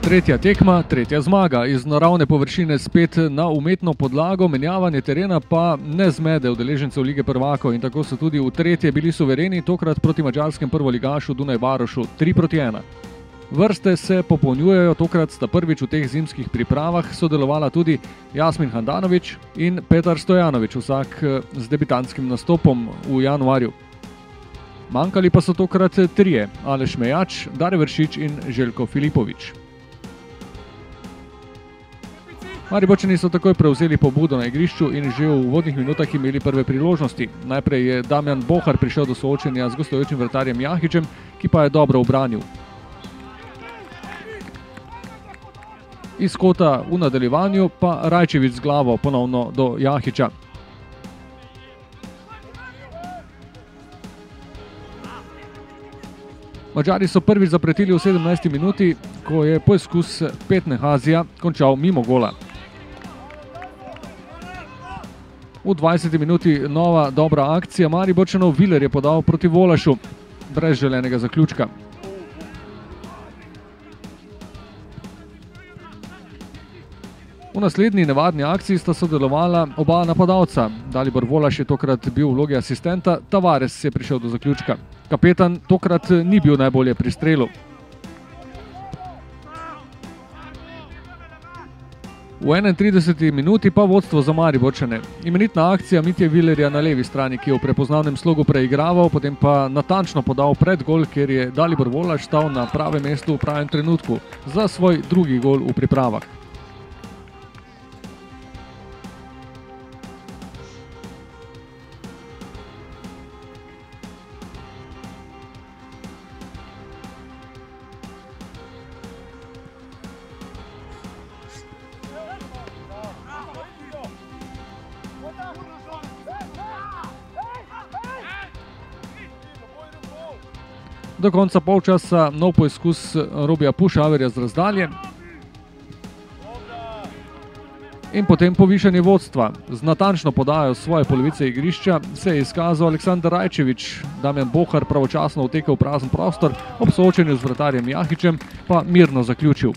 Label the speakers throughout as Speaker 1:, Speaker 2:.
Speaker 1: Tretja tekma, tretja zmaga. Iz naravne površine spet na umetno podlago, menjavanje terena pa ne zmede udeležencev Lige prvakov in tako so tudi v tretje bili suvereni, tokrat proti madžarskem prvoligašu Dunaj Barošu 3:1. Vrste se popolnjujejo, tokrat sta prvič v teh zimskih pripravah sodelovala tudi Jasmin Handanović in Petar Stojanović, vsak z debitantskim nastopom v januarju. Manjkali pa so tokrat trije, Aleš Mejač, Dare Vršič in Željko Filipović. Mariborčani so takoj prevzeli pobudo na igrišču in že v uvodnih minutah imeli prve priložnosti. Najprej je Damjan Bohar prišel do soočenja z gostujočim vratarjem Jahićem, ki pa je dobro ubranil. Iz kota v nadaljevanju pa Rajčević z glavo ponovno do Jahića. Madžari so prvič zapretili v 17. minuti, ko je poizkus Petne Hazija končal mimo gola. V 20. minuti nova dobra akcija Mariborčanov, Viler je podal proti Volašu, brez želenega zaključka. V naslednji nevarni akciji sta sodelovala oba napadalca. Dalibor Volaš je tokrat bil v vlogi asistenta, Tavares je prišel do zaključka. Kapetan tokrat ni bil najbolje pri strelu. V 31. minuti pa vodstvo za Mariborčane. Imenitna akcija Mitje Vilerja na levi strani, ki je v prepoznavnem slogu preigraval, potem pa natančno podal predgol, ker je Dalibor Volaš stal na pravem mestu v pravem trenutku za svoj drugi gol v pripravah. Do konca polčasa nov poizkus Robija Pušaverja z razdalje in potem povišanje vodstva. Z natančno podajo svoje polovice igrišča se je izkazal Aleksandar Rajčević. Damjan Bohar pravočasno utekel v prazen prostor, ob soočenju z vratarjem Jahićem pa mirno zaključil.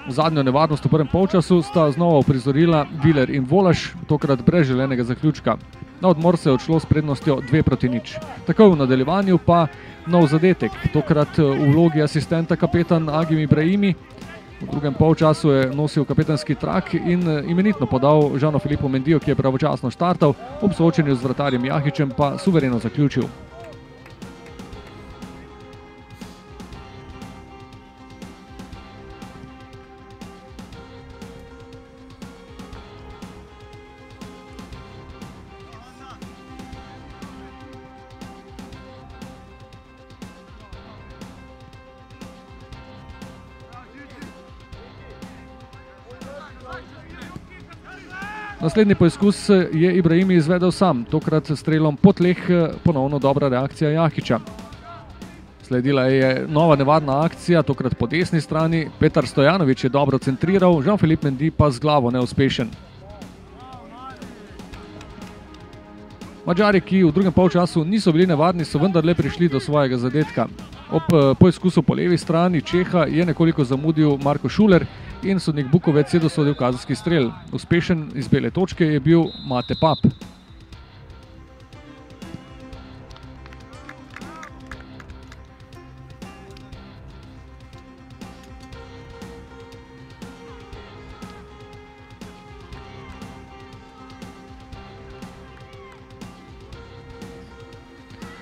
Speaker 1: Zadnjo nevarnost v prvem polčasu sta znova uprizorila Viler in Volaš, tokrat brez želenega zaključka. Na odmor se je odšlo s prednostjo 2:0. Takoj v nadaljevanju pa nov zadetek, tokrat v vlogi asistenta kapetan Agim Ibrahimi. V drugem polčasu je nosil kapetanski trak in imenitno podal Jeanu-Philippe Mendiju, ki je pravočasno štartal, ob soočenju z vratarjem Jahićem pa suvereno zaključil. Naslednji poizkus je Ibrahimi izvedel sam, tokrat s strelom po tleh, ponovno dobra reakcija Jahića. Sledila je nova nevarna akcija, tokrat po desni strani. Petar Stojanović je dobro centriral, Jean-Philippe Mendy pa z glavo neuspešen. Madžari, ki v drugem polčasu niso bili nevarni, so vendarle prišli do svojega zadetka. Ob poizkusu po levi strani Čeha je nekoliko zamudil Marko Šuler in sodnik Bukovec je dosodil kazenski strel. Uspešen iz bele točke je bil Mate Pap.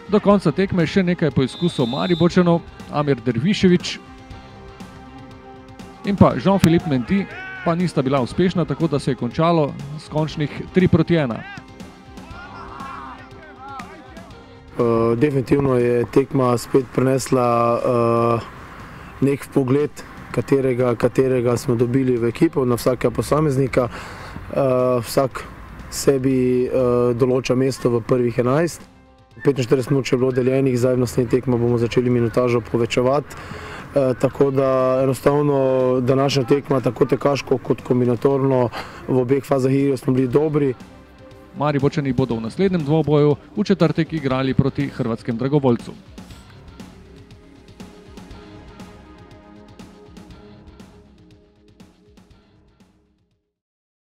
Speaker 1: Do konca tekme še nekaj poizkusov Mariborčanov, Amir Dervišević in pa Jean-Philippe Mendy pa nista bila uspešna, tako da se je končalo s končnih 3:1.
Speaker 2: Definitivno je tekma spet prinesla nek vpogled, katerega smo dobili v ekipo, na vsakega posameznika. Vsak sebi določa mesto v prvih 11. 45 minut je bilo deljenih, zdaj v naslednji tekmi bomo začeli minutažo povečevati. Tako da enostavno današnja tekma, tako tekaško kot kombinatorno, v obeh fazah igre smo bili dobri.
Speaker 1: Mariborčani bodo v naslednjem dvoboju v četrtek igrali proti hrvatskem Dragovoljcu.